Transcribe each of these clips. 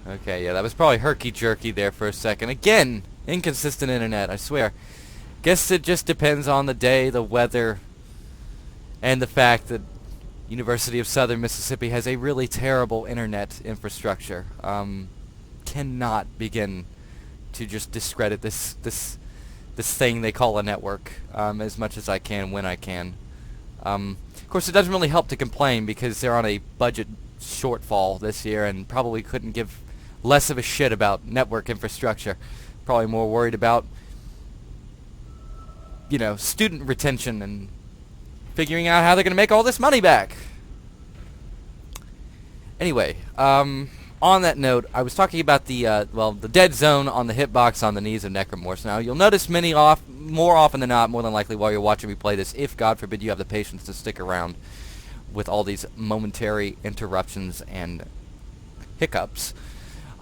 Okay, yeah, that was probably herky-jerky there for a second. Again, inconsistent internet, I swear. Guess it just depends on the day, the weather, and the fact that University of Southern Mississippi has a really terrible internet infrastructure. Cannot begin to just discredit this thing they call a network as much as I can when I can. Of course, it doesn't really help to complain because they're on a budget shortfall this year and probably couldn't give less of a shit about network infrastructure. Probably more worried about, you know, student retention and figuring out how they're going to make all this money back. Anyway, on that note, I was talking about the dead zone on the hitbox on the knees of Necromorphs. Now, you'll notice more often than not, more than likely, while you're watching me play this, if, God forbid, you have the patience to stick around with all these momentary interruptions and hiccups.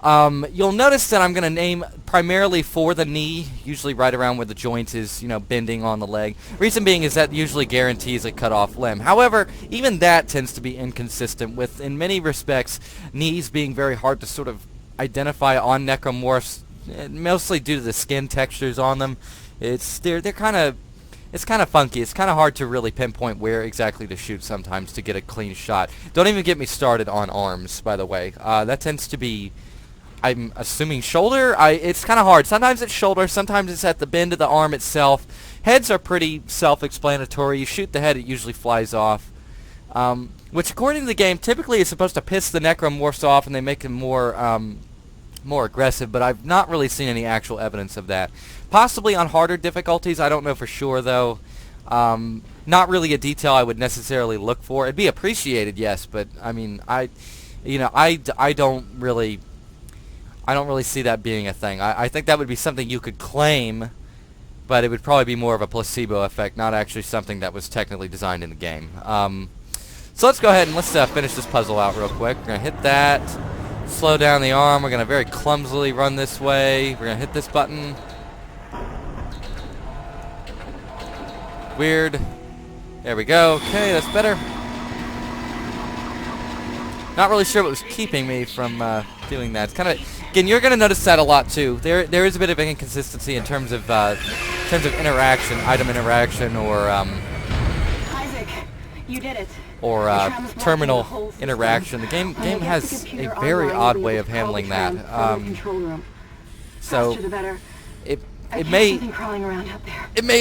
You'll notice that I'm going to name primarily for the knee, usually right around where the joint is, you know, bending on the leg. Reason being is that usually guarantees a cut-off limb. However, even that tends to be inconsistent with, in many respects, knees being very hard to sort of identify on necromorphs, mostly due to the skin textures on them. It's kind of funky. It's kind of hard to really pinpoint where exactly to shoot sometimes to get a clean shot. Don't even get me started on arms, by the way. That tends to be, I'm assuming, shoulder. It's kind of hard. Sometimes it's shoulder. Sometimes it's at the bend of the arm itself. Heads are pretty self-explanatory. You shoot the head, it usually flies off. Which, according to the game, typically is supposed to piss the necromorphs off and they make them more aggressive, but I've not really seen any actual evidence of that. Possibly on harder difficulties, I don't know for sure though. Not really a detail I would necessarily look for. It'd be appreciated, yes, but I mean, I don't really see that being a thing. I think that would be something you could claim, but it would probably be more of a placebo effect, not actually something that was technically designed in the game. So let's go ahead and let's finish this puzzle out real quick. We're gonna hit that. Slow down the arm. We're going to very clumsily run this way. We're going to hit this button. Weird. There we go. Okay, that's better. Not really sure what was keeping me from doing that. It's kind of, again, you're going to notice that a lot too. There is a bit of inconsistency in terms of interaction, item interaction, or Isaac, you did it. Or terminal interaction. The game has a very odd way of handling that. So it may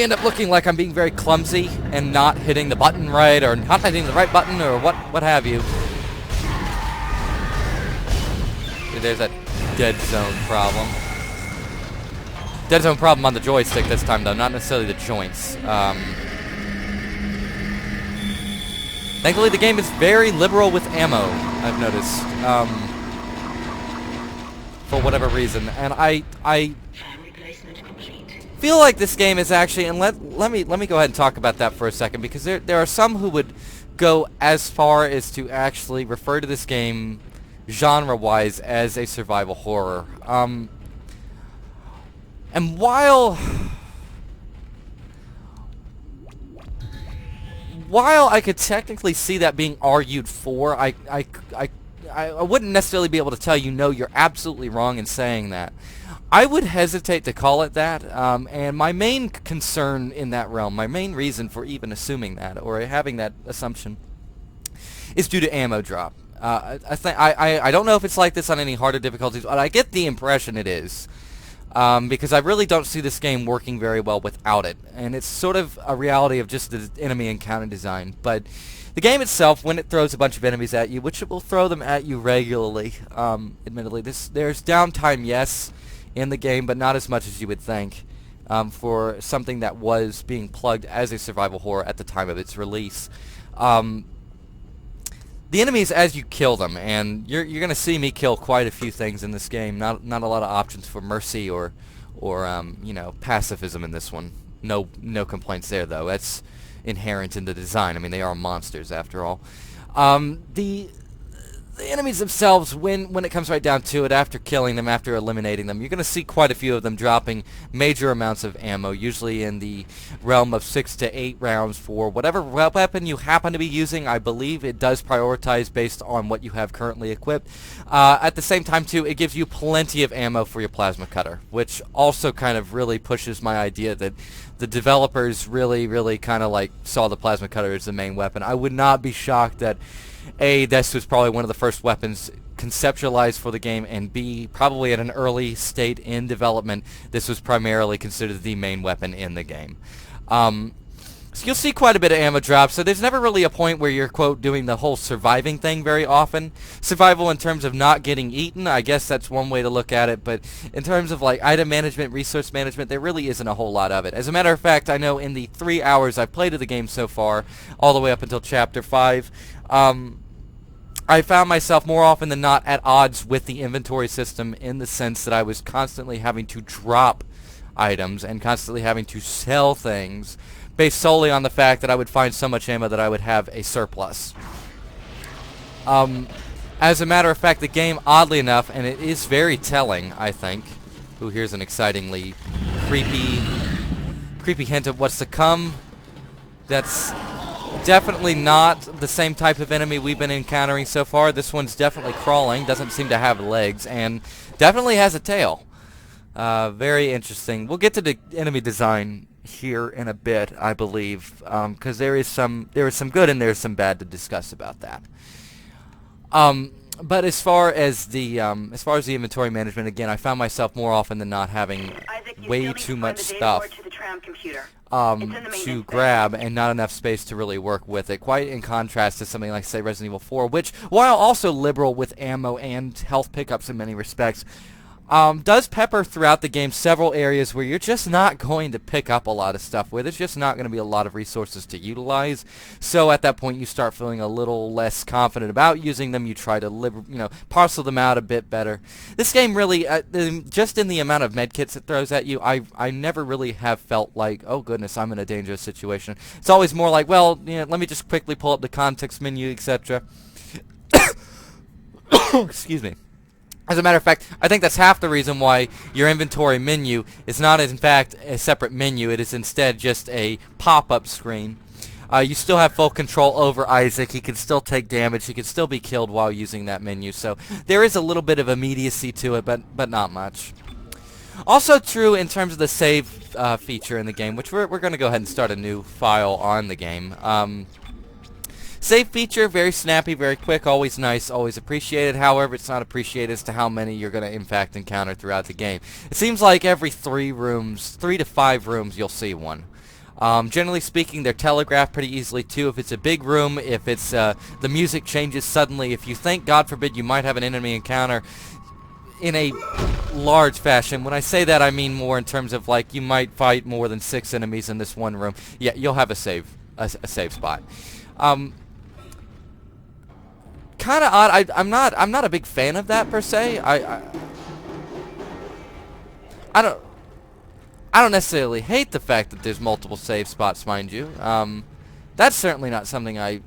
end up looking like I'm being very clumsy and not hitting the button right, or not hitting the right button, or what have you. There's that dead zone problem. Dead zone problem on the joystick this time, though, not necessarily the joints. Thankfully, the game is very liberal with ammo, I've noticed, for whatever reason. And I feel like this game is actually, and let me go ahead and talk about that for a second, because there are some who would go as far as to actually refer to this game genre-wise as a survival horror. And while I could technically see that being argued for, I wouldn't necessarily be able to tell you, no, you're absolutely wrong in saying that. I would hesitate to call it that, and my main concern in that realm, my main reason for even assuming that, or having that assumption, is due to ammo drop. I don't know if it's like this on any harder difficulties, but I get the impression it is. Because I really don't see this game working very well without it. And it's sort of a reality of just the enemy encounter design. But the game itself, when it throws a bunch of enemies at you, which it will throw them at you regularly, admittedly, there's downtime, yes, in the game, but not as much as you would think, for something that was being plugged as a survival horror at the time of its release. The enemies, as you kill them, and you're going to see me kill quite a few things in this game. Not a lot of options for mercy or you know, pacifism in this one. No complaints there though. That's inherent in the design. I mean, they are monsters after all. The the enemies themselves, when it comes right down to it, after killing them, after eliminating them, you're going to see quite a few of them dropping major amounts of ammo, usually in the realm of 6 to 8 rounds for whatever weapon you happen to be using. I believe it does prioritize based on what you have currently equipped. At the same time, too, it gives you plenty of ammo for your plasma cutter, which also kind of really pushes my idea that the developers really kind of like saw the plasma cutter as the main weapon. I would not be shocked that A, this was probably one of the first weapons conceptualized for the game, and B, probably at an early state in development, this was primarily considered the main weapon in the game. So you'll see quite a bit of ammo drop, so there's never really a point where you're, quote, doing the whole surviving thing very often. Survival in terms of not getting eaten, I guess that's one way to look at it, but in terms of, like, item management, resource management, there really isn't a whole lot of it. As a matter of fact, I know in the 3 hours I've played of the game so far, all the way up until Chapter 5, I found myself more often than not at odds with the inventory system in the sense that I was constantly having to drop items and constantly having to sell things based solely on the fact that I would find so much ammo that I would have a surplus. As a matter of fact, the game, oddly enough, and it is very telling, I think. Ooh, here's an excitingly creepy hint of what's to come. That's definitely not the same type of enemy we've been encountering so far. This one's definitely crawling, doesn't seem to have legs, and definitely has a tail. Very interesting. We'll get to the enemy design here in a bit, I believe, because there is some good and there's some bad to discuss about that. But as far as the inventory management, again, I found myself more often than not having way too much stuff to grab and not enough space to really work with it. Quite in contrast to something like, say, Resident Evil 4, which, while also liberal with ammo and health pickups in many respects, does pepper throughout the game several areas where you're just not going to pick up a lot of stuff, where there's just not going to be a lot of resources to utilize. So at that point, you start feeling a little less confident about using them. You try to parcel them out a bit better. This game really, just in the amount of medkits it throws at you, I never really have felt like, oh goodness, I'm in a dangerous situation. It's always more like, well, let me just quickly pull up the context menu, etc. Excuse me. As a matter of fact, I think that's half the reason why your inventory menu is not, in fact, a separate menu. It is instead just a pop-up screen. You still have full control over Isaac. He can still take damage. He can still be killed while using that menu. So there is a little bit of immediacy to it, but not much. Also true in terms of the save feature in the game, which we're going to go ahead and start a new file on the game. Save feature, very snappy, very quick, always nice, always appreciated. However, it's not appreciated as to how many you're going to in fact encounter throughout the game. It seems like every 3 to 5 rooms, you'll see one. Generally speaking, they're telegraphed pretty easily too. If it's a big room, if it's the music changes suddenly, if you think, God forbid, you might have an enemy encounter in a large fashion. When I say that, I mean more in terms of like you might fight more than 6 enemies in this one room. Yeah, you'll have a save spot. Kind of odd. I'm not a big fan of that per se. I don't necessarily hate the fact that there's multiple save spots, mind you. That's certainly not something I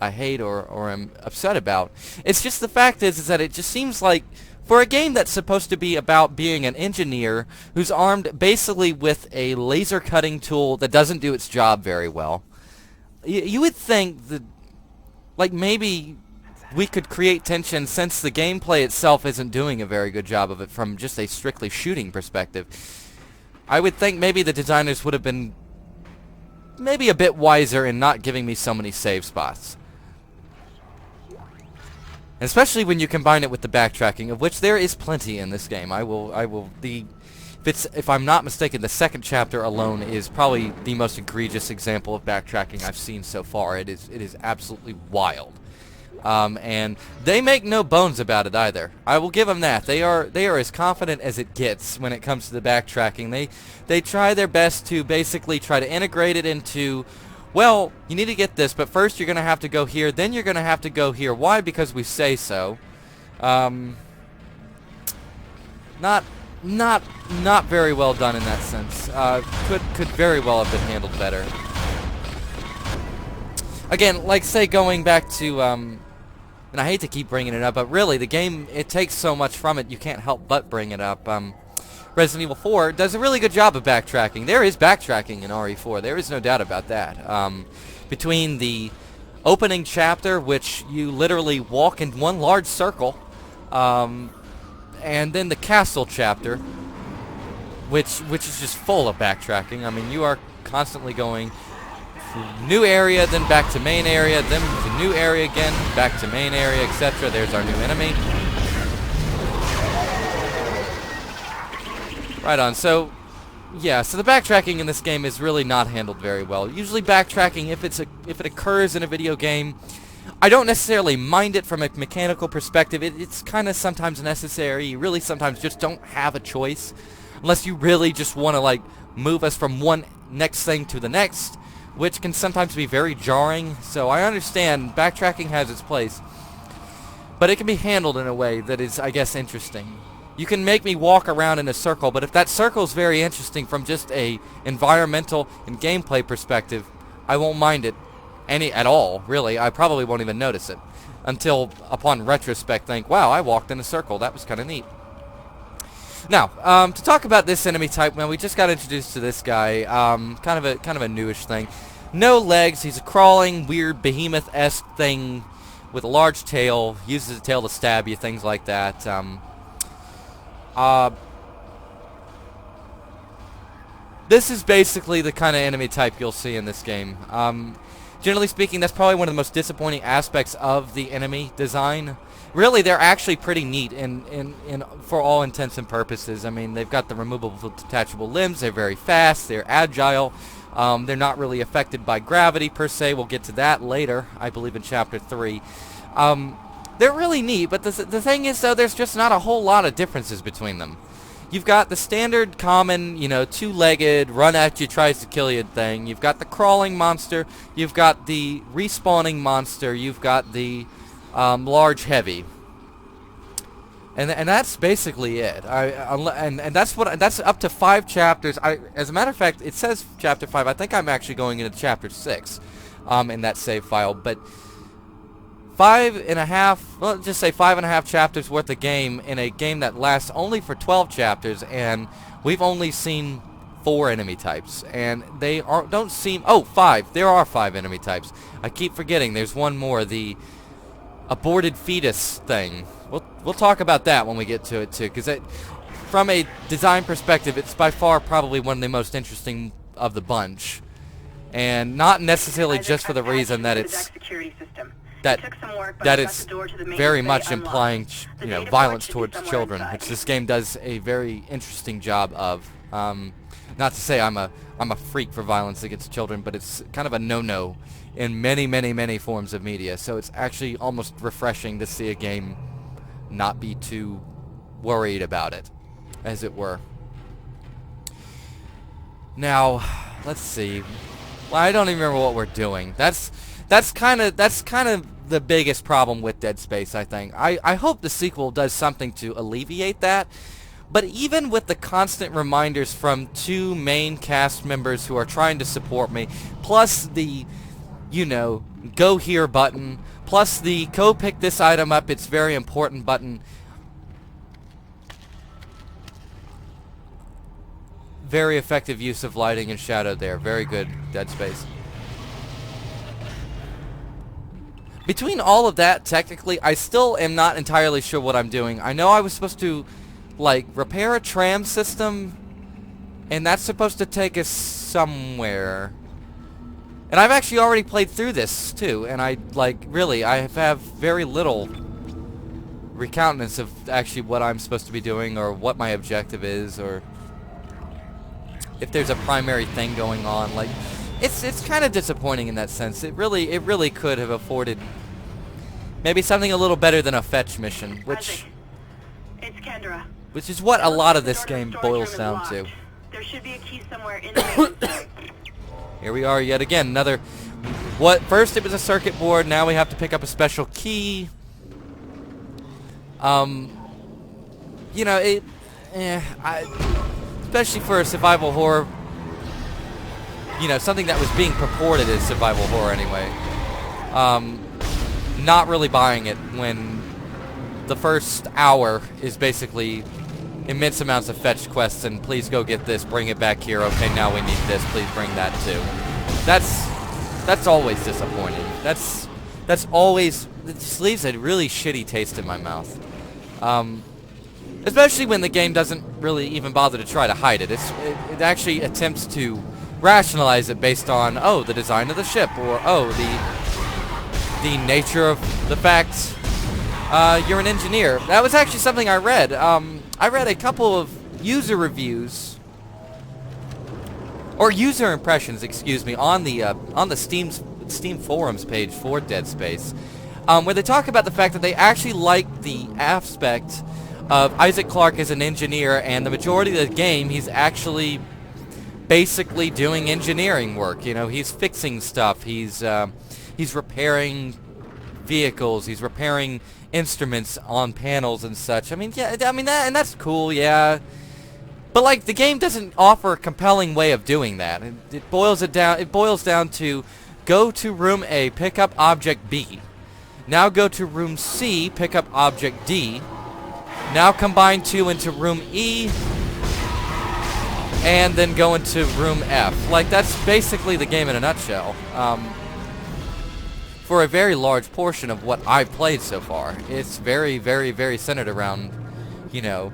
hate or am upset about. It's just the fact is that it just seems like for a game that's supposed to be about being an engineer who's armed basically with a laser cutting tool that doesn't do its job very well, you would think that like maybe we could create tension since the gameplay itself isn't doing a very good job of it from just a strictly shooting perspective. I would think maybe the designers would have been maybe a bit wiser in not giving me so many save spots. Especially when you combine it with the backtracking, of which there is plenty in this game. If I'm not mistaken, the second chapter alone is probably the most egregious example of backtracking I've seen so far. It is absolutely wild. And they make no bones about it either. I will give them that. They are as confident as it gets when it comes to the backtracking. They try their best to basically try to integrate it into, well, you need to get this, but first you're going to have to go here, then you're going to have to go here. Why? Because we say so. Not very well done in that sense. Could very well have been handled better. Again, like say going back to and I hate to keep bringing it up, but really, the game, it takes so much from it, you can't help but bring it up. Resident Evil 4 does a really good job of backtracking. There is backtracking in RE4. There is no doubt about that. Between the opening chapter, which you literally walk in one large circle, and then the castle chapter, which is just full of backtracking. I mean, you are constantly going new area, then back to main area, then to new area again, back to main area, etc. There's our new enemy. Right on. So, yeah. So the backtracking in this game is really not handled very well. Usually, backtracking, if it occurs in a video game, I don't necessarily mind it from a mechanical perspective. It's kind of sometimes necessary. You really sometimes just don't have a choice, unless you really just want to like move us from one next thing to the next, which can sometimes be very jarring. So I understand backtracking has its place, but it can be handled in a way that is, I guess, interesting. You can make me walk around in a circle, but if that circle is very interesting from just a environmental and gameplay perspective, I won't mind it at all, really. I probably won't even notice it until, upon retrospect, think, wow, I walked in a circle. That was kind of neat. Now, to talk about this enemy type, well, we just got introduced to this guy. Kind of a newish thing. No legs. He's a crawling, weird, behemoth-esque thing with a large tail. Uses the tail to stab you, things like that. This is basically the kind of enemy type you'll see in this game. Generally speaking, that's probably one of the most disappointing aspects of the enemy design. Really, they're actually pretty neat for all intents and purposes. I mean, they've got the removable detachable limbs. They're very fast. They're agile. They're not really affected by gravity per se. We'll get to that later, I believe, in Chapter 3. They're really neat, but the thing is, though, there's just not a whole lot of differences between them. You've got the standard common, two-legged, run-at-you, tries to kill you thing. You've got the crawling monster. You've got the respawning monster. You've got the large heavy. And that's basically it. And that's up to 5 chapters. As a matter of fact, it says Chapter 5. I think I'm actually going into Chapter 6 in that save file. But 5.5, well, just say 5.5 chapters worth of game in a game that lasts only for 12 chapters, and we've only seen 4 enemy types, and they don't seem. Oh, 5. There are 5 enemy types. I keep forgetting. There's one more. The aborted fetus thing. We'll talk about that when we get to it too, because from a design perspective, it's by far probably one of the most interesting of the bunch, and not necessarily just for the reason that it's. That it's very much implying, violence towards children, which this game does a very interesting job of. Not to say I'm a freak for violence against children, but it's kind of a no-no in many, many, many forms of media. So it's actually almost refreshing to see a game not be too worried about it, as it were. Now, let's see. Well, I don't even remember what we're doing. That's kind of the biggest problem with Dead Space, I think. I hope the sequel does something to alleviate that. But even with the constant reminders from 2 main cast members who are trying to support me, plus the, go here button, plus the go pick this item up, it's very important button. Very effective use of lighting and shadow there. Very good, Dead Space. Between all of that, technically, I still am not entirely sure what I'm doing. I know I was supposed to, repair a tram system, and that's supposed to take us somewhere. And I've actually already played through this, too, and I have very little recountance of actually what I'm supposed to be doing, or what my objective is, or if there's a primary thing going on. It's kind of disappointing in that sense. It really could have afforded maybe something a little better than a fetch mission, which is what a lot of this game boils down to. There should be a key somewhere in the Here we are yet again, another. First it was a circuit board. Now we have to pick up a special key. Especially for a survival horror. Something that was being purported as survival horror anyway. not really buying it when the first hour is basically immense amounts of fetch quests and please go get this, bring it back here, okay, now we need this, please bring that too. That's always disappointing. That's always, it just leaves a really shitty taste in my mouth. Especially when the game doesn't really even bother to try to hide it. It actually attempts to rationalize it based on, oh, the design of the ship, or oh, the nature of the fact you're an engineer. That was actually something I read. I read a couple of user reviews, or user impressions, excuse me, on the Steam forums page for Dead Space, where they talk about the fact that they actually like the aspect of Isaac Clarke as an engineer, and the majority of the game he's actually basically doing engineering work. You know, he's fixing stuff. He's repairing vehicles. He's repairing instruments on panels and such. I mean, yeah, and that's cool, yeah. But like, the game doesn't offer a compelling way of doing that. It boils down to go to room A, pick up object B. Now go to room C, pick up object D. Now combine two into room E, and then go into room F. Like, that's basically the game in a nutshell. For a very large portion of what I've played so far, it's very, very, very centered around, you know,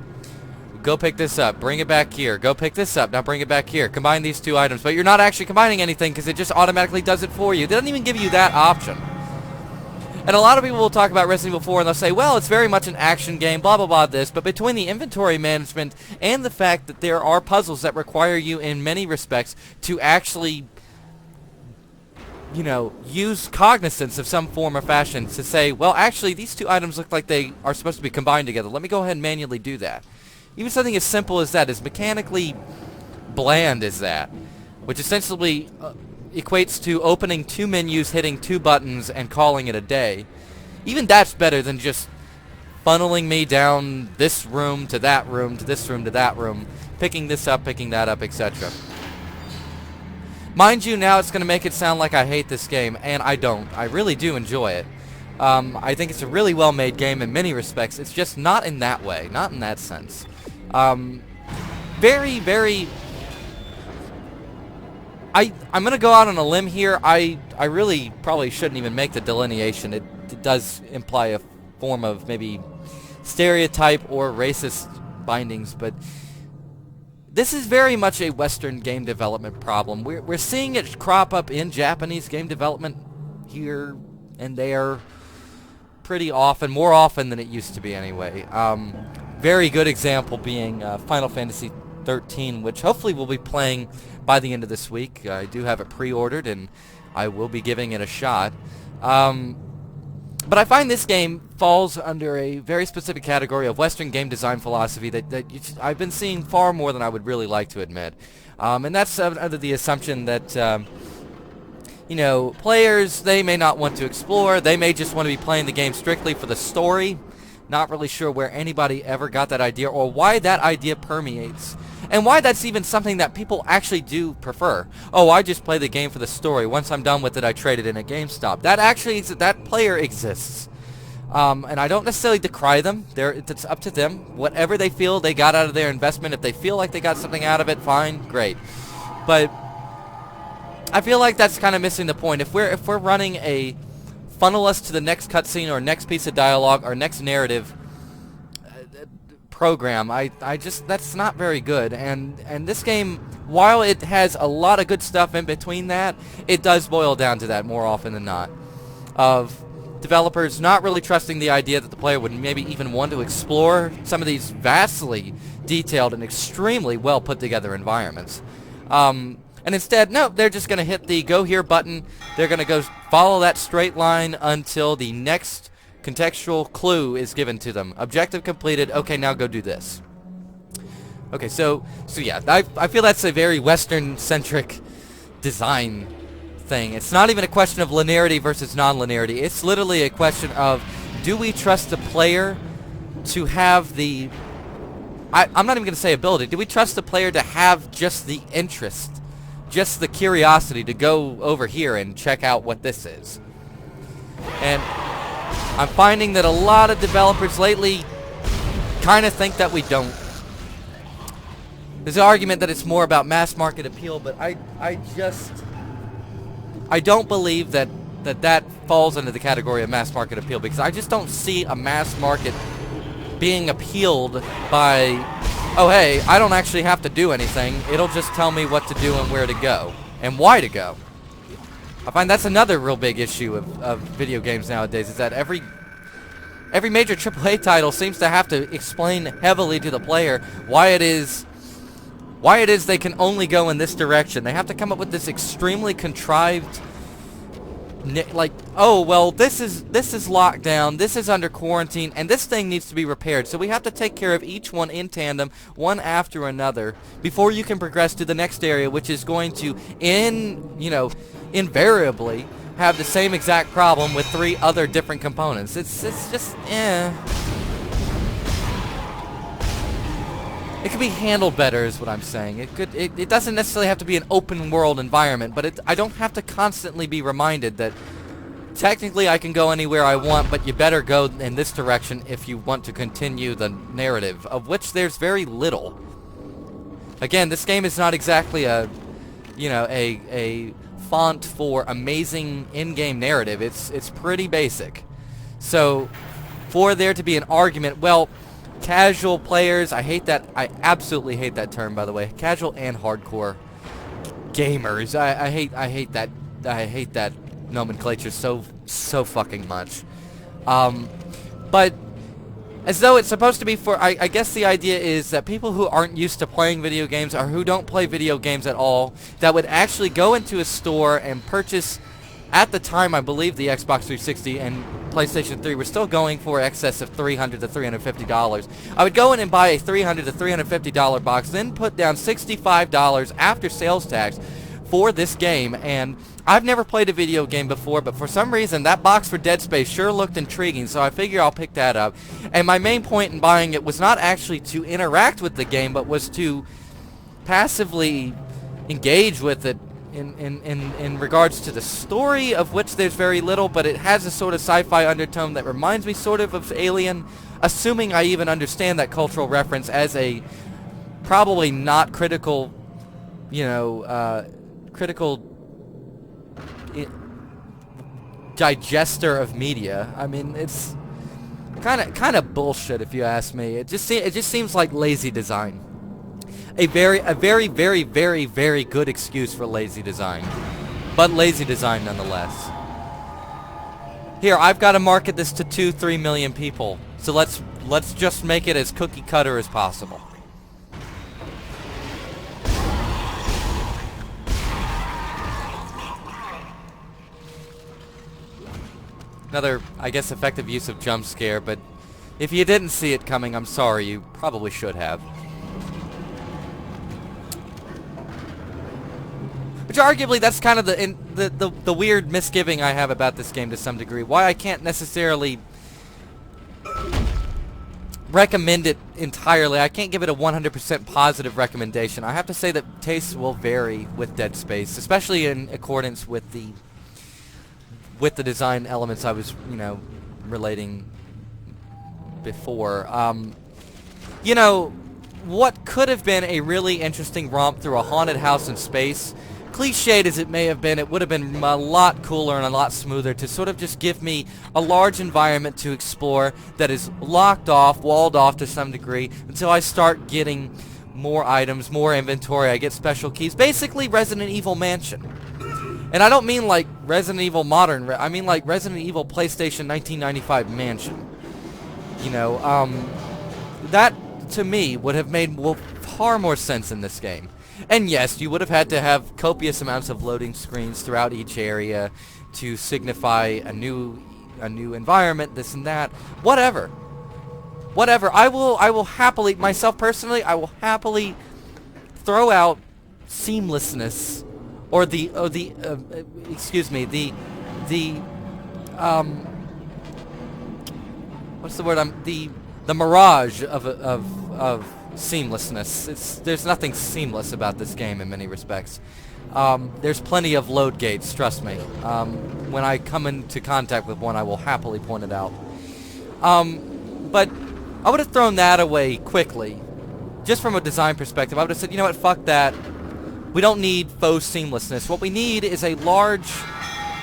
go pick this up, bring it back here, go pick this up, now bring it back here, combine these two items, but you're not actually combining anything because it just automatically does it for you. It doesn't even give you that option. And a lot of people will talk about Resident Evil 4 and they'll say, well, it's very much an action game, blah, blah, blah, this. But between the inventory management and the fact that there are puzzles that require you in many respects to actually, you know, use cognizance of some form or fashion to say, well, actually, these two items look like they are supposed to be combined together. Let me go ahead and manually do that. Even something as simple as that, as mechanically bland as that, which essentially equates to opening two menus, hitting two buttons, and calling it a day. Even that's better than just funneling me down this room to that room to this room to that room, picking this up, picking that up, etc. Mind you, now it's going to make it sound like I hate this game, and I don't. I really do enjoy it. I think it's a really well-made game in many respects. It's just not in that way, not in that sense. Very, very... I'm going to go out on a limb here. I really probably shouldn't even make the delineation. It does imply a form of maybe stereotype or racist bindings, but this is very much a Western game development problem. We're seeing it crop up in Japanese game development here and there pretty often, more often than it used to be anyway. Very good example being Final Fantasy 13, which hopefully we'll be playing by the end of this week. I do have it pre-ordered, and I will be giving it a shot. But I find this game falls under a very specific category of Western game design philosophy that I've been seeing far more than I would really like to admit. And that's under the assumption that, you know, players, they may not want to explore. They may just want to be playing the game strictly for the story. Not really sure where anybody ever got that idea or why that idea permeates. And why that's even something that people actually do prefer. Oh, I just play the game for the story. Once I'm done with it, I trade it in at GameStop. That player exists. And I don't necessarily decry them. It's up to them. Whatever they feel they got out of their investment, if they feel like they got something out of it, fine, great. But I feel like that's kind of missing the point. If we're running a funnel us to the next cutscene or next piece of dialogue or next narrative program, I just, that's not very good. And this game, while it has a lot of good stuff in between that, it does boil down to that more often than not, of developers not really trusting the idea that the player would maybe even want to explore some of these vastly detailed and extremely well put together environments. And instead, no, they're just going to hit the go here button. They're going to go follow that straight line until the next contextual clue is given to them. Objective completed. Okay, now go do this. Okay, so yeah, I feel that's a very Western-centric design thing. It's not even a question of linearity versus non-linearity. It's literally a question of, do we trust the player to have the... I'm not even going to say ability. Do we trust the player to have just the interest, just the curiosity to go over here and check out what this is? And I'm finding that a lot of developers lately kind of think that we don't. There's an argument that it's more about mass market appeal, but I don't believe that falls under the category of mass market appeal, because I just don't see a mass market being appealed by, oh hey, I don't actually have to do anything. It'll just tell me what to do and where to go and why to go. I find that's another real big issue of video games nowadays, is that every major AAA title seems to have to explain heavily to the player why it is they can only go in this direction. They have to come up with this extremely contrived, like, oh well, this is locked down, this is under quarantine, and this thing needs to be repaired, so we have to take care of each one in tandem, one after another, before you can progress to the next area, which is going to invariably have the same exact problem with 3 other different components. It's just it could be handled better, is what I'm saying. It doesn't necessarily have to be an open world environment, but I don't have to constantly be reminded that technically I can go anywhere I want, but you better go in this direction if you want to continue the narrative, of which there's very little. Again, this game is not exactly a font for amazing in-game narrative. It's pretty basic. So for there to be an argument, well, casual players, I hate that. I absolutely hate that term, by the way. Casual and hardcore gamers. I hate that nomenclature so fucking much. But as though it's supposed to be for, I guess the idea is that people who aren't used to playing video games, or who don't play video games at all, that would actually go into a store and purchase. At the time, I believe the Xbox 360 and PlayStation 3 were still going for excess of $300 to $350. I would go in and buy a $300 to $350 box, then put down $65 after sales tax for this game, and I've never played a video game before, but for some reason that box for Dead Space sure looked intriguing, so I figure I'll pick that up. And my main point in buying it was not actually to interact with the game, but was to passively engage with it in regards to the story, of which there's very little, but it has a sort of sci-fi undertone that reminds me sort of Alien, assuming I even understand that cultural reference as a probably not critical, digester of media. I mean, it's kind of bullshit if you ask me. It just seems like lazy design. A very, very, very, very good excuse for lazy design. But lazy design nonetheless. Here, I've got to market this to 2-3 million people. So let's just make it as cookie cutter as possible. Another, I guess, effective use of jump scare, but if you didn't see it coming, I'm sorry, you probably should have. Which arguably, that's kind of the weird misgiving I have about this game to some degree. Why I can't necessarily recommend it entirely. I can't give it a 100% positive recommendation. I have to say that tastes will vary with Dead Space, especially in accordance with the design elements I was, relating before. What could have been a really interesting romp through a haunted house in space, cliched as it may have been, it would have been a lot cooler and a lot smoother to sort of just give me a large environment to explore that is locked off, walled off to some degree, until I start getting more items, more inventory, I get special keys. Basically, Resident Evil Mansion. And I don't mean like Resident Evil Modern, I mean like Resident Evil PlayStation 1995 Mansion. That, to me, would have made far more sense in this game. And yes, you would have had to have copious amounts of loading screens throughout each area to signify a new environment, this and that. Whatever. I will happily, myself personally, I will happily throw out seamlessness, or the what's the word? The mirage of seamlessness. There's nothing seamless about this game in many respects. There's plenty of load gates, trust me. When I come into contact with one, I will happily point it out. But I would have thrown that away quickly. Just from a design perspective, I would have said, you know what, fuck that. We don't need faux seamlessness. What we need is a large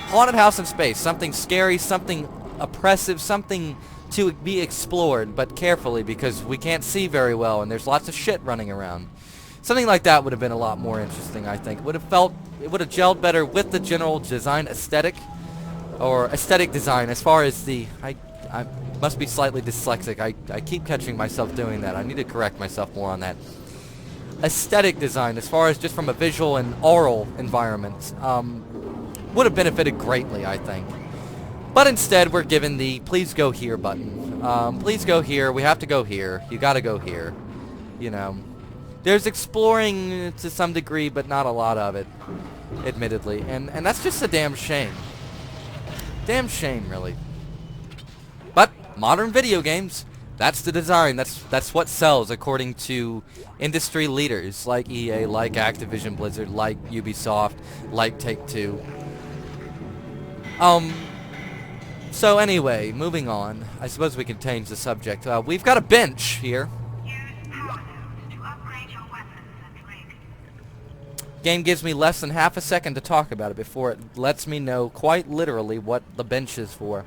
haunted house in space. Something scary, something oppressive, something to be explored, but carefully because we can't see very well and there's lots of shit running around. Something like that would have been a lot more interesting, I think. It would have gelled better with the general design aesthetic, or aesthetic design, as far as the... I must be slightly dyslexic. I keep catching myself doing that. I need to correct myself more on that. Aesthetic design, as far as just from a visual and oral environment, would have benefited greatly, I think. But instead, we're given the please go here button. Please go here. We have to go here. You gotta go here. You know. There's exploring to some degree, but not a lot of it, admittedly. And that's just a damn shame. Damn shame, really. But modern video games, that's the design. That's what sells, according to industry leaders like EA, like Activision Blizzard, like Ubisoft, like Take-Two. So anyway, moving on. I suppose we can change the subject. We've got a bench here. Game gives me less than half a second to talk about it before it lets me know quite literally what the bench is for.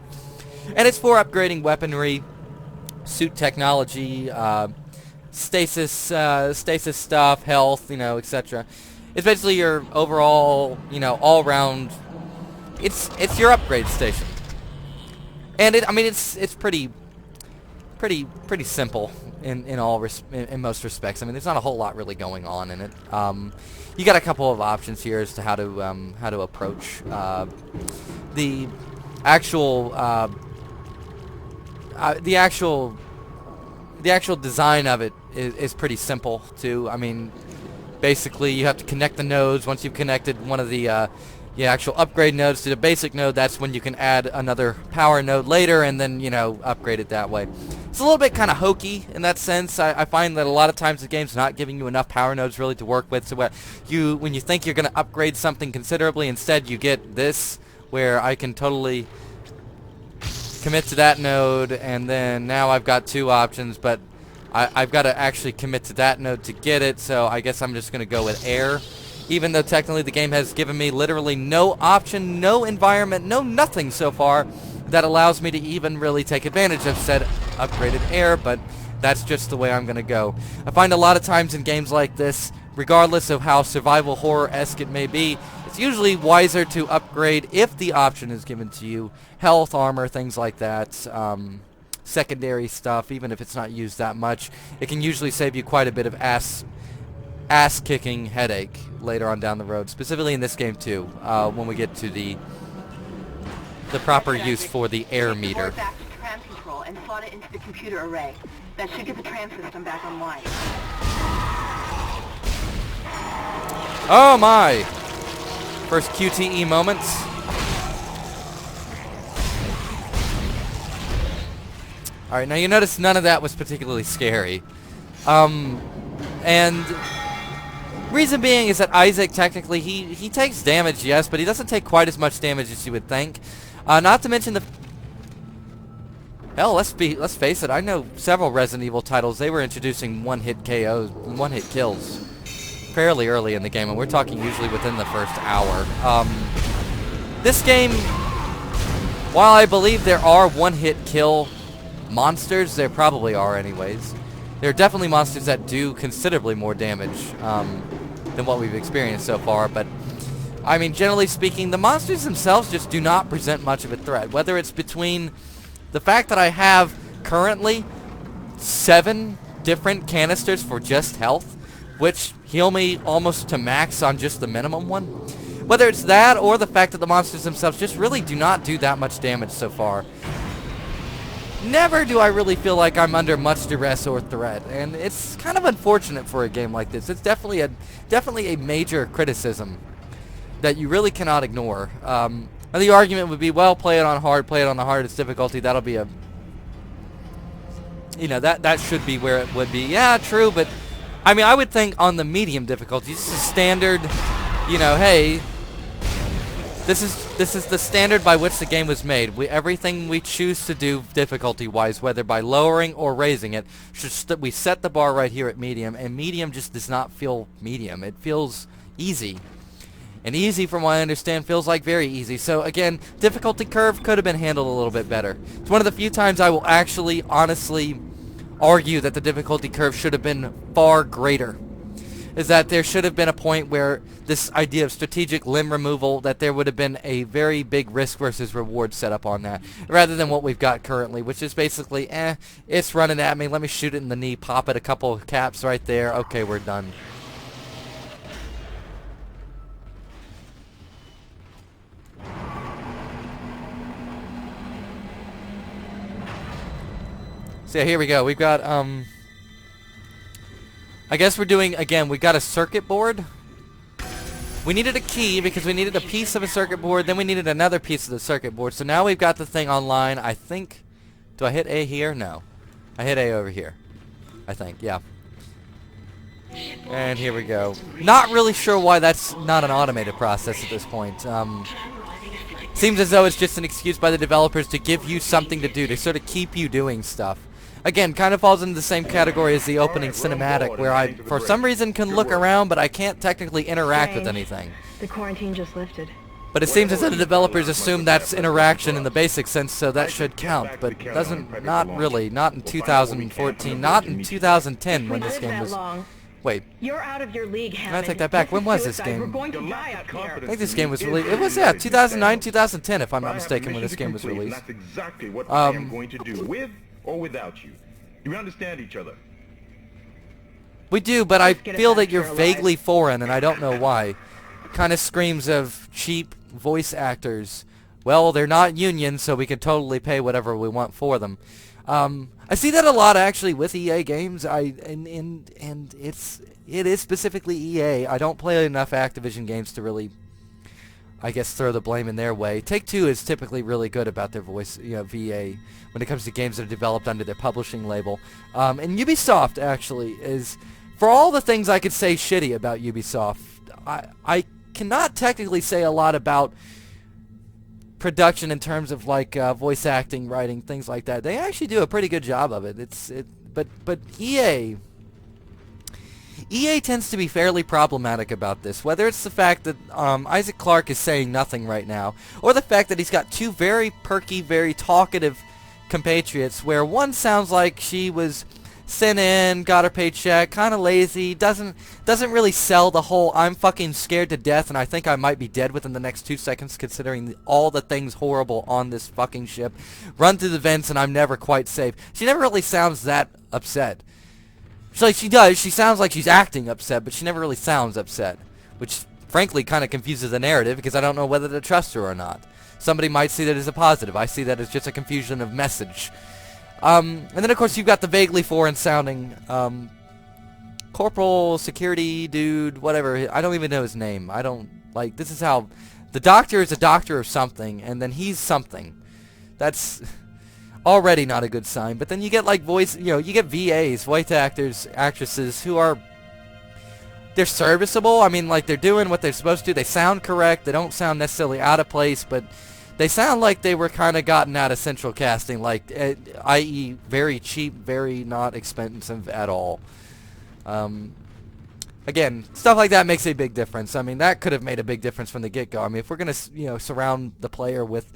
And it's for upgrading weaponry, suit technology, stasis stuff, health, etc. It's basically your overall, all-round. It's your upgrade station. And it's pretty simple in most respects. I mean, there's not a whole lot really going on in it. You got a couple of options here as to how to approach the actual design of it is pretty simple too. I mean, basically you have to connect the nodes. Once you've connected one of the actual upgrade nodes to the basic node, that's when you can add another power node later and then, upgrade it that way. It's a little bit kind of hokey in that sense. I find that a lot of times the game's not giving you enough power nodes really to work with. So when you think you're going to upgrade something considerably, instead you get this, where I can totally commit to that node, and then now I've got two options, but I've got to actually commit to that node to get it, so I guess I'm just going to go with air. Even though technically the game has given me literally no option, no environment, no nothing so far that allows me to even really take advantage of said upgraded air, but that's just the way I'm going to go. I find a lot of times in games like this, regardless of how survival horror-esque it may be, it's usually wiser to upgrade if the option is given to you. Health, armor, things like that. Secondary stuff, even if it's not used that much, it can usually save you quite a bit of ass-kicking headache later on down the road, specifically in this game too, when we get to the proper use for the air meter. Back to tram control and slot it into the computer array. That should get the tram system back online. Oh my! First QTE moments. Alright, now you notice none of that was particularly scary. And reason being is that Isaac, technically, he takes damage, yes, but he doesn't take quite as much damage as you would think. Not to mention the... Hell, let's face it, I know several Resident Evil titles, they were introducing one-hit KOs, one-hit kills fairly early in the game, and we're talking usually within the first hour. This game, while I believe there are one-hit kill monsters, there probably are anyways, there are definitely monsters that do considerably more damage than what we've experienced so far, but I mean, generally speaking, the monsters themselves just do not present much of a threat. Whether it's between the fact that I have currently 7 different canisters for just health, which heal me almost to max on just the minimum one. Whether it's that or the fact that the monsters themselves just really do not do that much damage so far. Never do I really feel like I'm under much duress or threat, and it's kind of unfortunate for a game like this. It's definitely a major criticism that you really cannot ignore. And the argument would be, well, play it on hard, play it on the hardest difficulty. That'll be a, that should be where it would be. Yeah, true, but I mean, I would think on the medium difficulty, just a standard you know, hey, this is the standard by which the game was made. Everything we choose to do difficulty-wise, whether by lowering or raising it, we set the bar right here at medium, and medium just does not feel medium. It feels easy. And easy, from what I understand, feels like very easy. So again, difficulty curve could have been handled a little bit better. It's one of the few times I will actually, honestly argue that the difficulty curve should have been far greater. Is that there should have been a point where this idea of strategic limb removal, that there would have been a very big risk versus reward set up on that, rather than what we've got currently, which is basically, it's running at me, let me shoot it in the knee, pop it a couple of caps right there, okay, we're done. So yeah, here we go, we've got, I guess we're doing, again, we got a circuit board. We needed a key because we needed a piece of a circuit board, then we needed another piece of the circuit board. So now we've got the thing online. I think, do I hit A here? No. I hit A over here. I think, yeah. And here we go. Not really sure why that's not an automated process at this point. Seems as though it's just an excuse by the developers to give you something to do, to sort of keep you doing stuff. Again, kind of falls into the same category as the opening cinematic, where I, for some reason, can look around, but I can't technically interact with anything. The quarantine just lifted. But it seems as though the developers assume that's interaction in the basic sense, so that should count. But doesn't, not really, not in 2014, not in 2010 when this game was. Wait. You're out of your league, Hammond. I take that back. When was this game? We're going to die up here. I think this game was released. It was, yeah, 2009, 2010, if I'm not mistaken, when this game was released. That's exactly what I am going to do, with or without you. Do we understand each other? We do, but I feel that you're vaguely foreign, and I don't know why. Kind of screams of cheap voice actors. Well, they're not union, so we can totally pay whatever we want for them. I see that a lot, actually, with EA games. And it is specifically EA. I don't play enough Activision games to really, I guess, throw the blame in their way. Take-Two is typically really good about their voice, VA, when it comes to games that are developed under their publishing label. And Ubisoft, actually, is, for all the things I could say shitty about Ubisoft, I cannot technically say a lot about production in terms of, like, voice acting, writing, things like that. They actually do a pretty good job of it. But EA tends to be fairly problematic about this, whether it's the fact that Isaac Clarke is saying nothing right now, or the fact that he's got two very perky, very talkative compatriots, where one sounds like she was sent in, got her paycheck, kind of lazy, doesn't really sell the whole I'm fucking scared to death and I think I might be dead within the next 2 seconds considering all the things horrible on this fucking ship, run through the vents and I'm never quite safe. She never really sounds that upset. She does. She sounds like she's acting upset, but she never really sounds upset, which frankly kind of confuses the narrative because I don't know whether to trust her or not. Somebody might see that as a positive. I see that as just a confusion of message. And then, of course, you've got the vaguely foreign-sounding corporal, security dude, whatever. I don't even know his name. I don't, like, this is how... The doctor is a doctor of something, and then he's something. That's... already not a good sign. But then you get, like, you get VAs, voice actors, actresses, who are, they're serviceable. I mean, like, they're doing what they're supposed to. They sound correct. They don't sound necessarily out of place, but they sound like they were kind of gotten out of central casting, like, i.e. very cheap, very not expensive at all. Again, stuff like that makes a big difference. I mean, that could have made a big difference from the get-go. I mean, if we're going to, surround the player with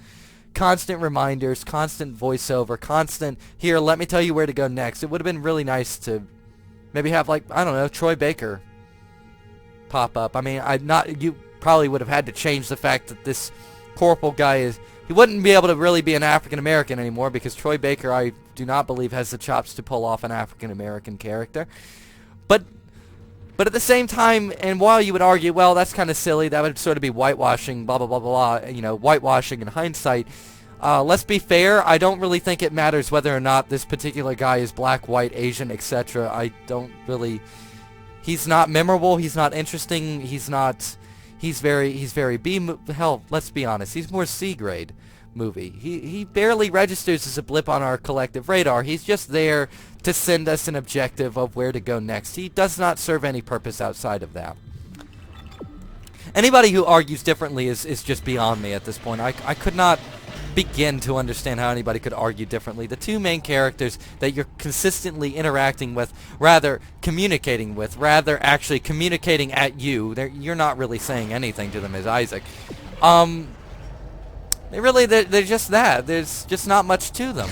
constant reminders, constant voiceover, constant, here, let me tell you where to go next. It would have been really nice to maybe have, like, I don't know, Troy Baker pop up. I mean, you probably would have had to change the fact that this corporal guy he wouldn't be able to really be an African-American anymore because Troy Baker, I do not believe, has the chops to pull off an African-American character. But at the same time, and while you would argue, well, that's kind of silly, that would sort of be whitewashing, blah, blah, blah, blah, whitewashing in hindsight, let's be fair, I don't really think it matters whether or not this particular guy is black, white, Asian, etc. I don't really... He's not memorable, he's not interesting, he's very B... Hell, let's be honest, he's more C-grade movie. He barely registers as a blip on our collective radar. He's just there to send us an objective of where to go next. He does not serve any purpose outside of that. Anybody who argues differently is just beyond me at this point. I could not begin to understand how anybody could argue differently. The two main characters that you're consistently interacting with, rather communicating with, rather actually communicating at you, you're not really saying anything to them as Isaac. They're just that. There's just not much to them.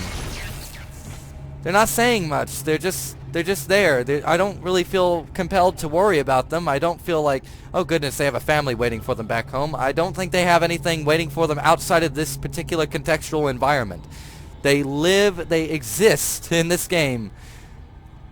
They're not saying much. They're just there. I don't really feel compelled to worry about them. I don't feel like, oh goodness, they have a family waiting for them back home. I don't think they have anything waiting for them outside of this particular contextual environment. They exist in this game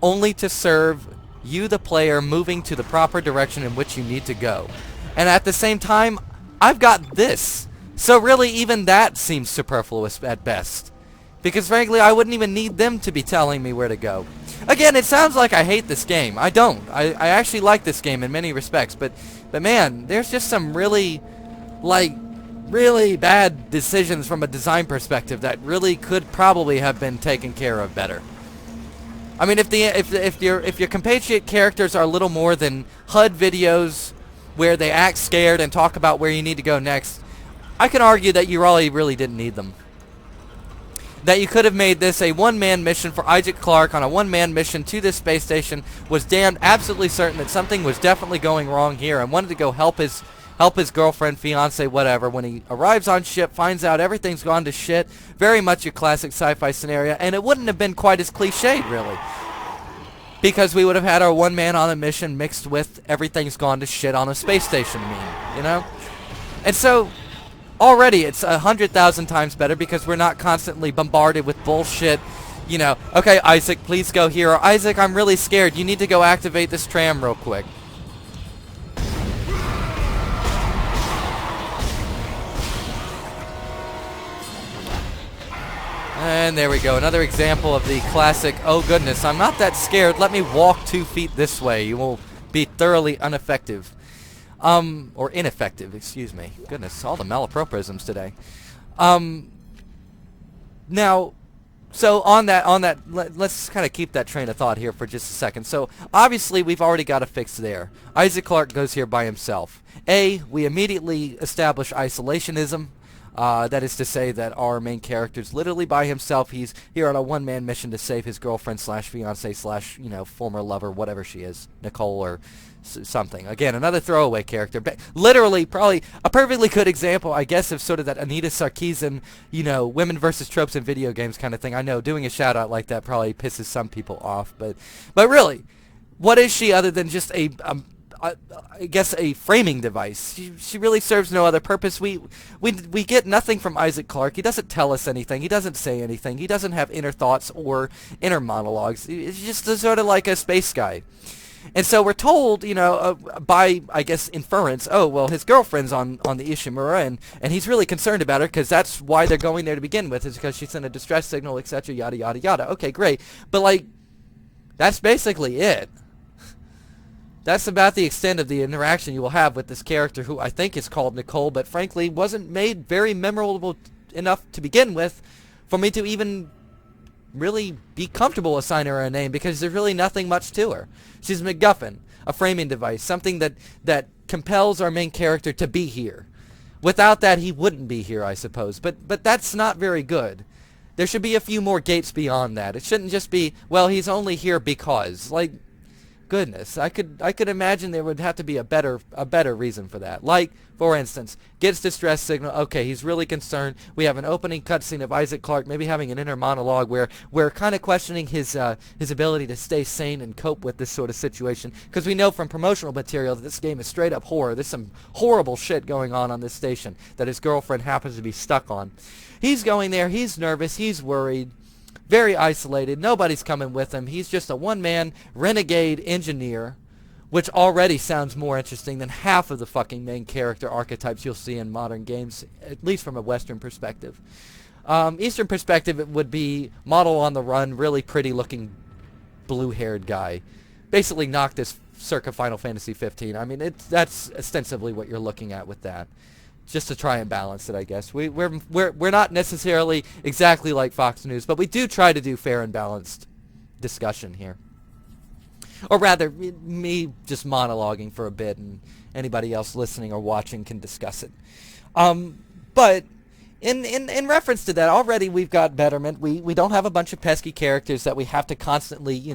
only to serve you, the player, moving to the proper direction in which you need to go. And at the same time, I've got this. So really, even that seems superfluous at best. Because frankly, I wouldn't even need them to be telling me where to go. Again, it sounds like I hate this game. I don't. I actually like this game in many respects. But man, there's just some really bad decisions from a design perspective that really could probably have been taken care of better. I mean, if your compatriot characters are a little more than HUD videos where they act scared and talk about where you need to go next, I can argue that you really didn't need them. That you could have made this a one-man mission for Isaac Clarke on a one-man mission to this space station, was damned absolutely certain that something was definitely going wrong here and wanted to go help his girlfriend, fiance, whatever. When he arrives on ship, finds out everything's gone to shit. Very much your classic sci-fi scenario, and it wouldn't have been quite as cliched, really. Because we would have had our one man on a mission mixed with everything's gone to shit on a space station meme, you know? And so already it's 100,000 times better because we're not constantly bombarded with bullshit. You know, okay, Isaac, please go here. Or, Isaac, I'm really scared. You need to go activate this tram real quick. And there we go. Another example of the classic, oh goodness, I'm not that scared. Let me walk 2 feet this way. You will be thoroughly ineffective. Or ineffective, excuse me. Goodness, all the malapropisms today. Now, so on that, let's kind of keep that train of thought here for just a second. So, obviously, we've already got a fix there. Isaac Clarke goes here by himself. We immediately establish isolationism. That is to say that our main character's literally by himself. He's here on a one-man mission to save his girlfriend slash fiance slash, you know, former lover, whatever she is, Nicole or something. Again, another throwaway character. But literally, probably a perfectly good example, I guess, of sort of that Anita Sarkeesian, you know, women versus tropes in video games kind of thing. I know doing a shout-out like that probably pisses some people off. But really, what is she other than just I guess a framing device? She really serves no other purpose. We get nothing from Isaac Clarke. He doesn't tell us anything. He doesn't say anything. He doesn't have inner thoughts or inner monologues. He's just sort of like a space guy. And so we're told, you know, by, I guess, inference, oh, well, his girlfriend's on the Ishimura, and he's really concerned about her because that's why they're going there to begin with, is because she sent a distress signal, etc., yada, yada, yada. Okay, great. But, like, that's basically it. That's about the extent of the interaction you will have with this character who I think is called Nicole, but frankly wasn't made very memorable enough to begin with for me to even really be comfortable assigning her a name, because there's really nothing much to her. She's a MacGuffin, a framing device, something that compels our main character to be here. Without that, he wouldn't be here, I suppose. But that's not very good. There should be a few more gates beyond that. It shouldn't just be, well, he's only here because. Like, goodness, I could imagine there would have to be a better reason for that. Like, for instance, gets distress signal. Okay, he's really concerned. We have an opening cutscene of Isaac Clarke maybe having an inner monologue where we're kind of questioning his ability to stay sane and cope with this sort of situation, because we know from promotional material that this game is straight up horror. There's some horrible shit going on this station that his girlfriend happens to be stuck on. He's going there. He's nervous. He's worried. Very isolated. Nobody's coming with him. He's just a one-man renegade engineer, which already sounds more interesting than half of the fucking main character archetypes you'll see in modern games, at least from a Western perspective. Eastern perspective, it would be model on the run, really pretty-looking blue-haired guy. Basically Noctis circa Final Fantasy 15. I mean, that's ostensibly what you're looking at with that. Just to try and balance it, I guess. We're not necessarily exactly like Fox News, but we do try to do fair and balanced discussion here. Or rather, me just monologuing for a bit, and anybody else listening or watching can discuss it. But in reference to that, already we've got betterment. We don't have a bunch of pesky characters that we have to constantly,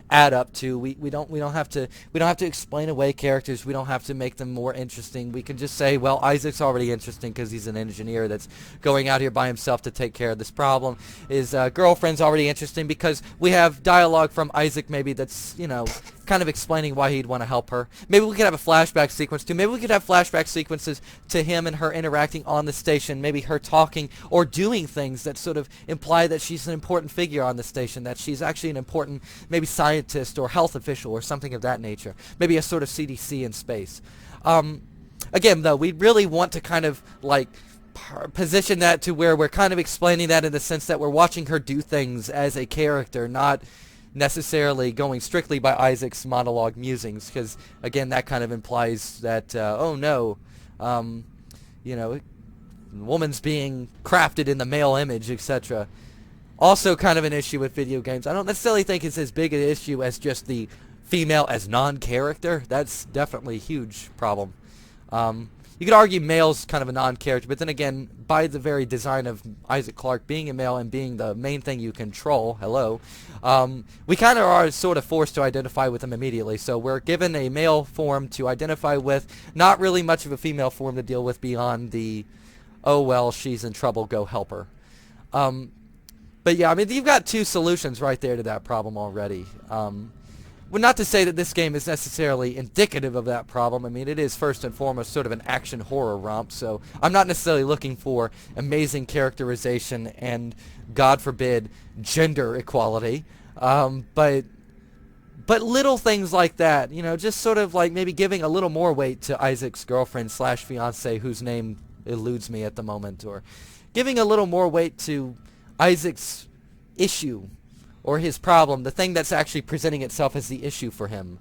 add up to. We don't have to explain away characters. We don't have to make them more interesting. We can just say, well, Isaac's already interesting because he's an engineer that's going out here by himself to take care of this problem. His girlfriend's already interesting because we have dialogue from Isaac maybe that's, kind of explaining why he'd want to help her. Maybe we could have a flashback sequence too. Maybe we could have flashback sequences to him and her interacting on the station. Maybe her talking or doing things that sort of imply that she's an important figure on the station, that she's actually an important maybe scientist or health official or something of that nature. Maybe a sort of CDC in space. Again, though, we really want to kind of like position that to where we're kind of explaining that in the sense that we're watching her do things as a character, not necessarily going strictly by Isaac's monologue musings, because again that kind of implies that woman's being crafted in the male image, etc. Also kind of an issue with video games. I don't necessarily think it's as big an issue as just the female as non-character. That's definitely a huge problem. You could argue male's kind of a non-character, but then again, by the very design of Isaac Clarke being a male and being the main thing you control, we kind of are sort of forced to identify with him immediately. So we're given a male form to identify with, not really much of a female form to deal with beyond the, oh well, she's in trouble, go help her. But yeah, I mean, you've got two solutions right there to that problem already. Well, not to say that this game is necessarily indicative of that problem. I mean, it is first and foremost sort of an action horror romp, so I'm not necessarily looking for amazing characterization and, God forbid, gender equality. But little things like that, just sort of like maybe giving a little more weight to Isaac's girlfriend / fiancé, whose name eludes me at the moment, or giving a little more weight to Isaac's issue or his problem, the thing that's actually presenting itself as the issue for him.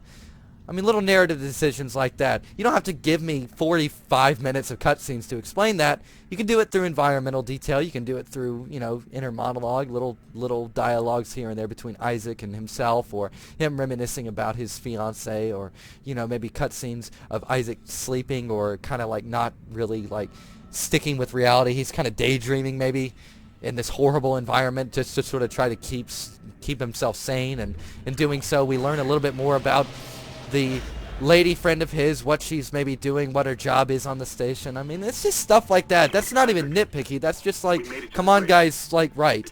I mean, little narrative decisions like that. You don't have to give me 45 minutes of cutscenes to explain that. You can do it through environmental detail. You can do it through, inner monologue, little dialogues here and there between Isaac and himself, or him reminiscing about his fiancée, or, maybe cutscenes of Isaac sleeping or kind of like not really like sticking with reality. He's kind of daydreaming maybe in this horrible environment just to sort of try to keep himself sane, and in doing so we learn a little bit more about the lady friend of his, what she's maybe doing, what her job is on the station. I mean, it's just stuff like that. That's not even nitpicky. That's just like, come on guys, like, write.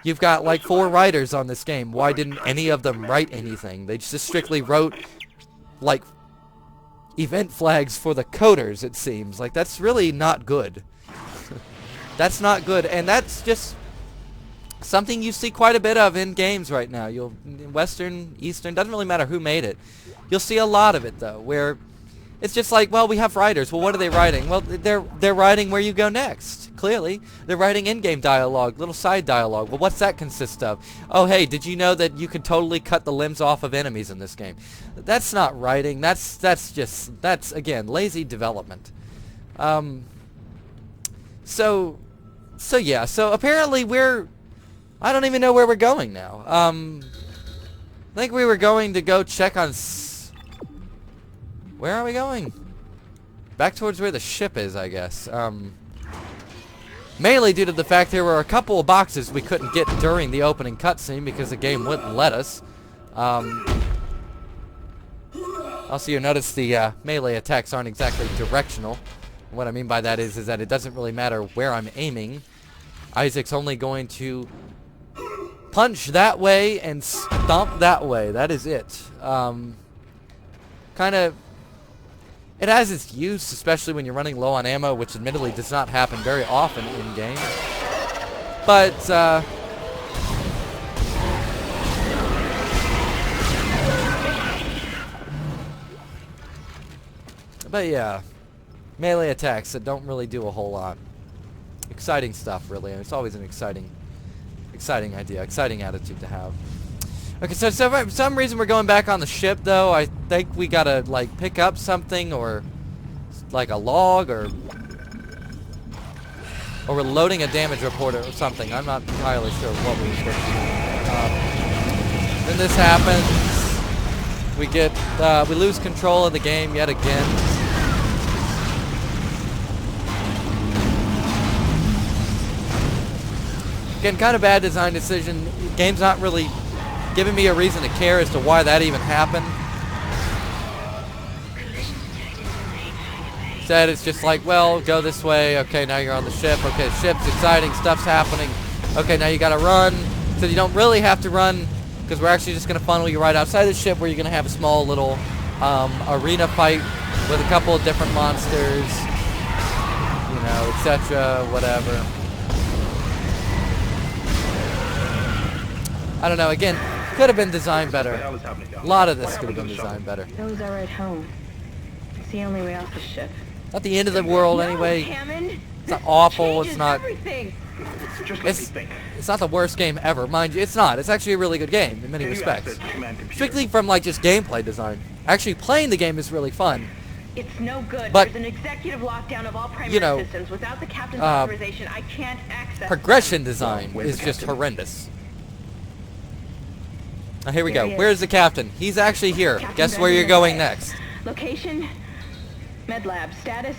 You've got like 4 writers on this game. Why didn't any of them write anything? They just strictly wrote like event flags for the coders, it seems. Like, that's really not good. That's not good, and that's just something you see quite a bit of in games right now. Western, Eastern, doesn't really matter who made it. You'll see a lot of it though, where it's just like, well, we have writers. Well, what are they writing? Well, they're writing where you go next. Clearly, they're writing in-game dialogue, little side dialogue. Well, what's that consist of? Oh, hey, did you know that you could totally cut the limbs off of enemies in this game? That's not writing. That's again lazy development. So yeah. So apparently I don't even know where we're going now. I think we were going to go check on... Where are we going? Back towards where the ship is, I guess. Mainly due to the fact there were a couple of boxes we couldn't get during the opening cutscene because the game wouldn't let us. Also, you'll notice the melee attacks aren't exactly directional. What I mean by that is that it doesn't really matter where I'm aiming. Isaac's only going to punch that way and stomp that way. That is it. Kind of, it has its use, especially when you're running low on ammo, which admittedly does not happen very often in game. But yeah, melee attacks that don't really do a whole lot. Exciting stuff, really. It's always an exciting idea, exciting attitude to have. Okay, so for some reason we're going back on the ship, though. I think we gotta, like, pick up something, or, like, a log, or we're loading a damage report or something. I'm not entirely sure what we were supposed to do. Then this happens. we lose control of the game yet again. Again, kind of bad design decision. Game's not really giving me a reason to care as to why that even happened. Instead, it's just like, well, go this way. Okay, now you're on the ship. Okay, the ship's exciting. Stuff's happening. Okay, now you gotta run. So you don't really have to run because we're actually just gonna funnel you right outside the ship where you're gonna have a small little arena fight with a couple of different monsters, you know, etc. Whatever. I don't know. Again, could have been designed better. A lot of this could have been designed better. Those are right home. It's the only way off the ship. Not the end of the world anyway. Hammond. It's not awful. It's Changes not. everything. Just let me think. It's not the worst game ever, mind you. It's not. It's actually a really good game in many Can you respects. access command computer? Strictly from like just gameplay design. Actually, playing the game is really fun. It's no good. But, There's an executive lockdown of all primary you know, systems. Without the captain's authorization, I can't access Progression design where's is the just captain? horrendous. Now here we There go. he is. Where's the captain? He's actually here. Captain Guess where you're Benjamin going Baez. next. Location, med lab. Status,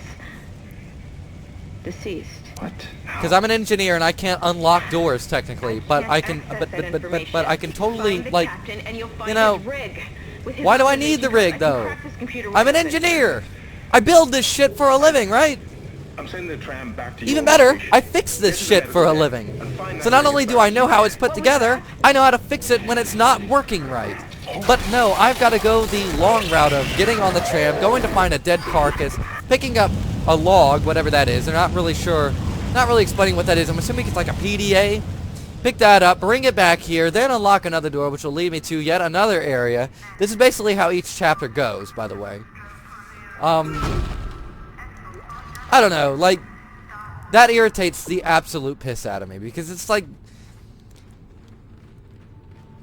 deceased. What? Because I'm an engineer and I can't unlock doors technically, but can't I can. access But that but I can totally Find the like. captain and you'll find you know, his rig. With his why do I need the authorization, rig I can though? crack this computer I'm an with it. engineer. I build this shit for a living, right? I'm sending the tram back to Even your better, location. I fix this shit for a living. So not only do I know how it's put together, I know how to fix it when it's not working right. But no, I've got to go the long route of getting on the tram, going to find a dead carcass, picking up a log, whatever that is. They're not really sure, not really explaining what that is. I'm assuming it's like a PDA. Pick that up, bring it back here, then unlock another door, which will lead me to yet another area. This is basically how each chapter goes, by the way. I don't know, like, that irritates the absolute piss out of me, because it's like,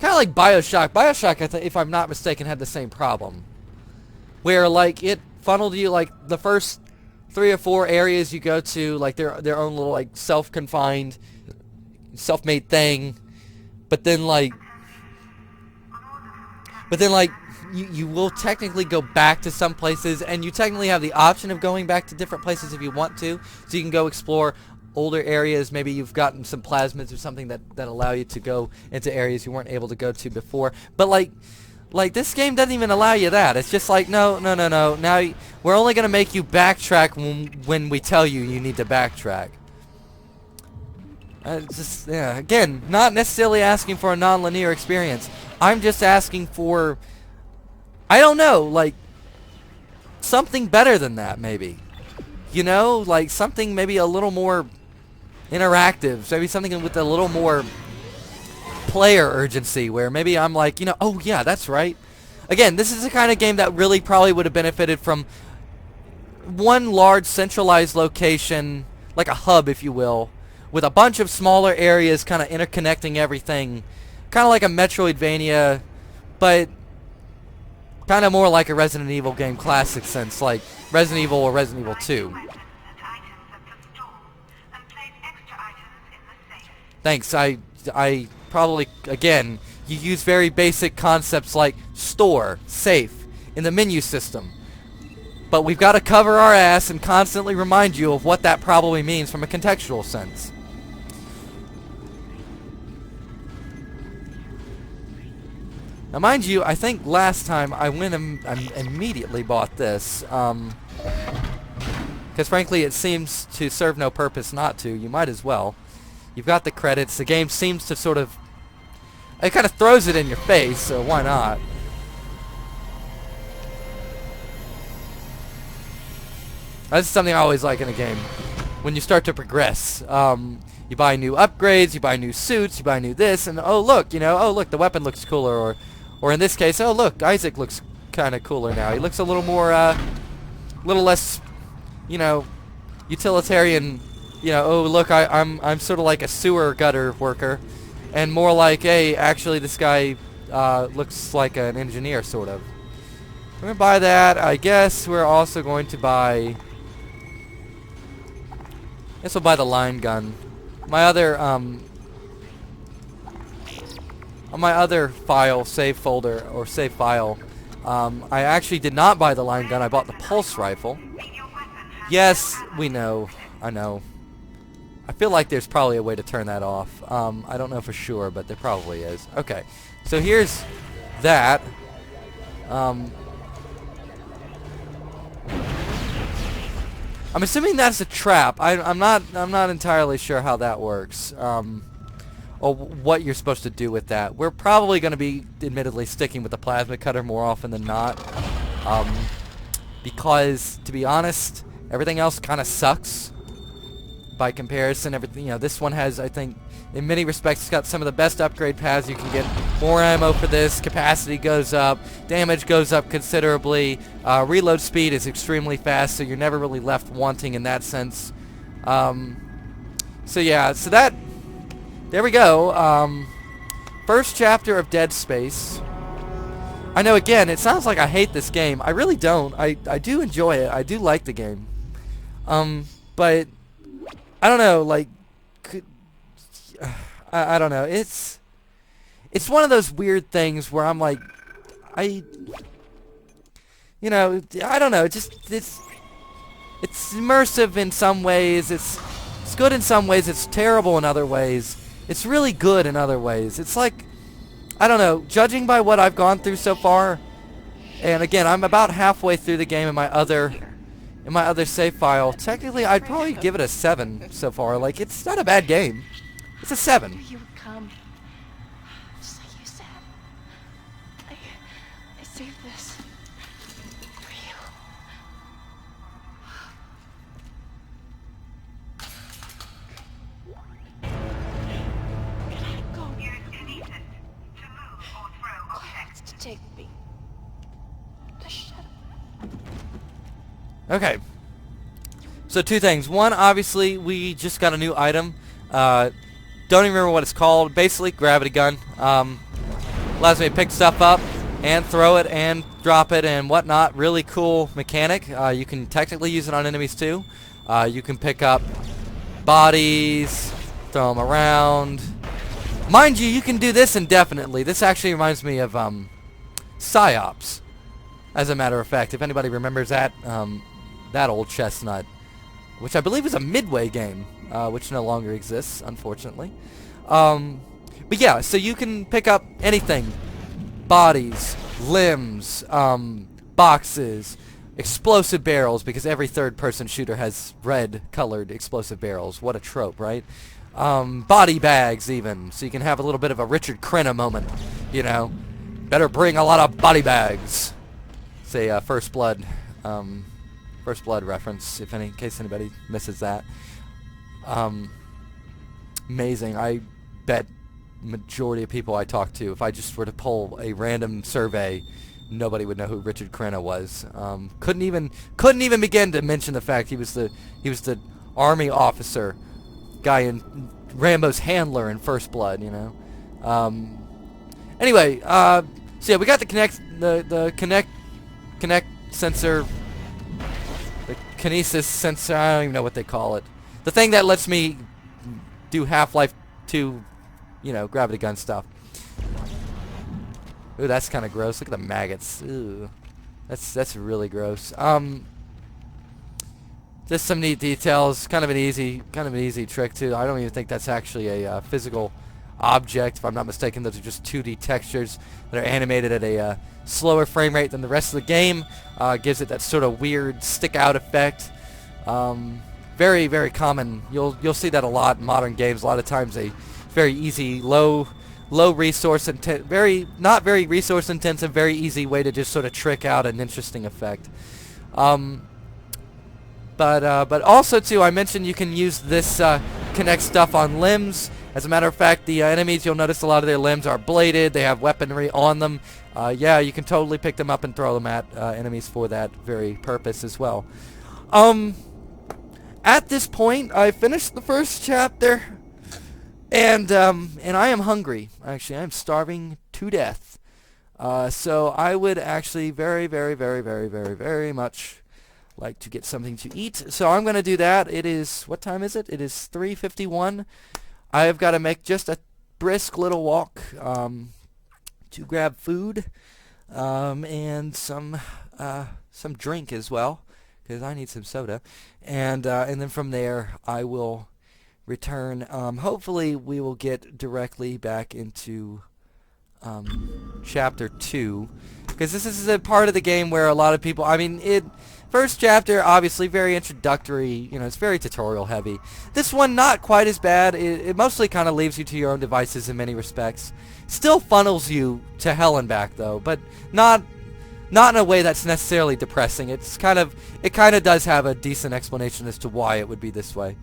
kind of like Bioshock. Bioshock, if I'm not mistaken, had the same problem. Where, like, it funneled you, like, the first 3 or 4 areas you go to, like, their own little, like, self-confined, self-made thing. But then, like, you will technically go back to some places, and you technically have the option of going back to different places if you want to. So you can go explore older areas. Maybe you've gotten some plasmids or something that allow you to go into areas you weren't able to go to before. But like this game doesn't even allow you that. It's just like, no. Now we're only going to make you backtrack when we tell you need to backtrack. Just, yeah, again, not necessarily asking for a non-linear experience. I'm just asking for, I don't know, like, something better than that, maybe. You know, like something maybe a little more interactive, maybe something with a little more player urgency, where maybe I'm like, you know, oh yeah, that's right. Again, this is the kind of game that really probably would have benefited from one large centralized location, like a hub, if you will, with a bunch of smaller areas kind of interconnecting everything. Kind of like a Metroidvania, but kind of more like a Resident Evil game classic sense, like Resident Evil or Resident Evil 2. Thanks. I probably, again, you use very basic concepts like store, safe, in the menu system. But we've got to cover our ass and constantly remind you of what that probably means from a contextual sense. Now, mind you, I think last time I went and immediately bought this. Because frankly, it seems to serve no purpose not to. You might as well. You've got the credits. The game seems to sort of... It kind of throws it in your face, so why not? That's something I always like in a game. When you start to progress. You buy new upgrades, you buy new suits, you buy new this, and oh look, you know, oh look, the weapon looks cooler, or in this case, oh look, Isaac looks kind of cooler now. He looks a little more, little less, you know, utilitarian. You know, oh look, I'm sort of like a sewer gutter worker, and more like, hey, actually this guy looks like an engineer, sort of. We're gonna buy that. I guess we're also going to buy. I guess we'll buy the line gun. My other on my other file, save folder, or save file, I actually did not buy the line gun. I bought the pulse rifle. Yes, we know. I know. I feel like there's probably a way to turn that off. I don't know for sure, but there probably is. Okay, so here's that. I'm assuming that's a trap. I'm not entirely sure how that works. Or what you're supposed to do with that. We're probably going to be, admittedly, sticking with the plasma cutter more often than not. Because, to be honest, everything else kind of sucks by comparison. Everything, this one has, I think, in many respects, got some of the best upgrade paths. You can get more ammo for this. Capacity goes up. Damage goes up considerably. Reload speed is extremely fast, so you're never really left wanting in that sense. So yeah, so that... There we go. First chapter of Dead Space. I know, again, it sounds like I hate this game. I really don't. I do enjoy it. I do like the game. But I don't know, like, I don't know. It's one of those weird things where I'm like, I don't know. It's immersive in some ways. It's good in some ways. It's terrible in other ways. It's really good in other ways. It's like, I don't know, judging by what I've gone through so far, and again, I'm about halfway through the game in my other save file. Technically, I'd probably give it a 7 so far. Like, it's not a bad game. It's a 7. You would come. Just like you said. I saved this for you. Go. Use kinesis to move or throw objects. Take me. Just shut up. Okay. So 2 things. One, obviously, we just got a new item. Don't even remember what it's called. Basically, gravity gun. Allows me to pick stuff up and throw it and drop it and whatnot. Really cool mechanic. You can technically use it on enemies too. You can pick up bodies, throw them around. Mind you, you can do this indefinitely. This actually reminds me of Psyops, as a matter of fact. If anybody remembers that, that old chestnut, which I believe is a Midway game, which no longer exists, unfortunately. But yeah, so you can pick up anything. Bodies, limbs, boxes, explosive barrels, because every third-person shooter has red-colored explosive barrels. What a trope, right? Body bags, even, so you can have a little bit of a Richard Crenna moment, Better bring a lot of body bags. Say, First Blood reference, in case anybody misses that. Amazing. I bet majority of people I talk to, if I just were to pull a random survey, nobody would know who Richard Crenna was. Couldn't even begin to mention the fact he was the army officer guy in Rambo's handler in First Blood. Anyway, so yeah, we got the Kinect sensor. The kinesis sensor, I don't even know what they call it. The thing that lets me do Half-Life 2, gravity gun stuff. Ooh, that's kind of gross. Look at the maggots. Ooh, that's really gross. Just some neat details. Kind of an easy trick too. I don't even think that's actually a physical object. If I'm not mistaken, those are just 2D textures that are animated at a slower frame rate than the rest of the game. Gives it that sort of weird stick-out effect. Very, very common. You'll see that a lot in modern games. A lot of times, a very easy, low resource not very resource intensive, very easy way to just sort of trick out an interesting effect. But also too, I mentioned you can use this Kinect stuff on limbs. As a matter of fact, the enemies, you'll notice a lot of their limbs are bladed. They have weaponry on them. Yeah, you can totally pick them up and throw them at enemies for that very purpose as well. At this point, I finished the first chapter, and I am hungry. Actually, I'm starving to death. So I would actually very, very, very, very, very, very much like to get something to eat. So I'm going to do that. It is, what time is it? It is 3:51. I've got to make just a brisk little walk to grab food. and some drink as well, because I need some soda, and then from there I will return. Hopefully we will get directly back into chapter 2, because this is a part of the game where a lot of people, I mean, first chapter obviously very introductory, it's very tutorial heavy. This one not quite as bad. It mostly kind of leaves you to your own devices in many respects. Still funnels you to hell and back though, but not in a way that's necessarily depressing. It kind of does have a decent explanation as to why it would be this way.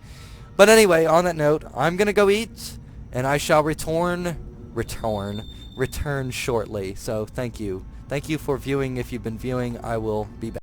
But anyway, on that note, I'm gonna go eat, and I shall return shortly. So thank you for viewing. If you've been viewing, I will be back.